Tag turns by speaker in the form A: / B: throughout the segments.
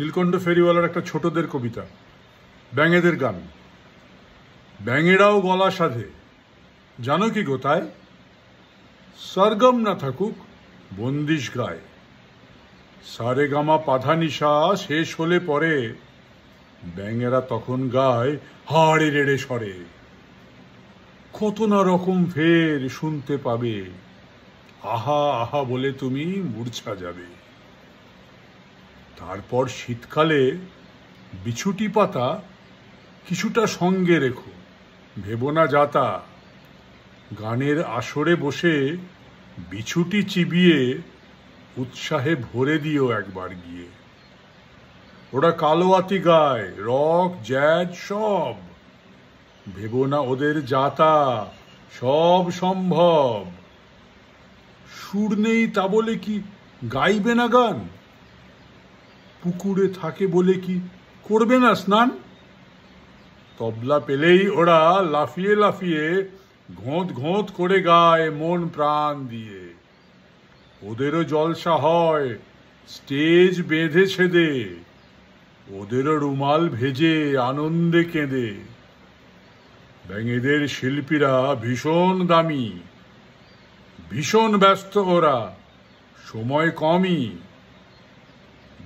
A: নীলকণ্ঠ ফেরিওয়ালার একটা ছোটদের কবিতা, ব্যাঙেদের গান। ব্যাঙেরাও গলা সাধে, জানো কি গোতায়? সরগম না থাকুক, বন্দিশ গায়। সারে গামা পাধানিশা শেষ হলে পরে ব্যাঙেরা তখন গায় হাড়ে রেড়ে সরে। কত না রকম ফের শুনতে পাবে, আহা আহা বলে তুমি মূর্ছা যাবে। তারপর শীতকালে বিছুটি পাতা কিছুটা সঙ্গে রেখো, ভেবো না যাতা। গানের আসরে বসে বিছুটি চিবিয়ে উৎসাহে ভরে দিও একবার গিয়ে। ওরা কালোয়াতি গায়, রক জ্যাজ সব, ভেবো না ওদের যাতা, সব সম্ভব। সুর নেই তা বলে কি গাইবে না গান? পুকুরে থাকে বলে কি করবে না স্নান? তবলা পেলেই ওরা লাফিয়ে লাফিয়ে ঘোঁত ঘোঁত করে গায় মন প্রাণ দিয়ে। ওদেরও জলসা হয়, স্টেজ বেঁধে ছেদে, ওদেরও রুমাল ভেজে আনন্দে কেঁদে। ব্যাঙেদের শিল্পীরা ভীষণ দামি, ভীষণ ব্যস্ত ওরা, সময় কমই।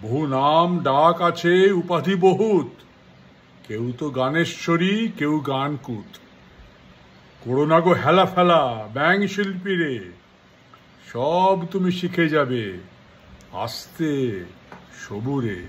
A: বহু নাম ডাক আছে, উপাধি বহুত, কেউ তো গানেশ্বরী, কেউ গানকুত। করো না গো হেলা ফেলা ব্যাঙ শিল্পীরে, সব তুমি শিখে যাবে আস্তে সবুরে।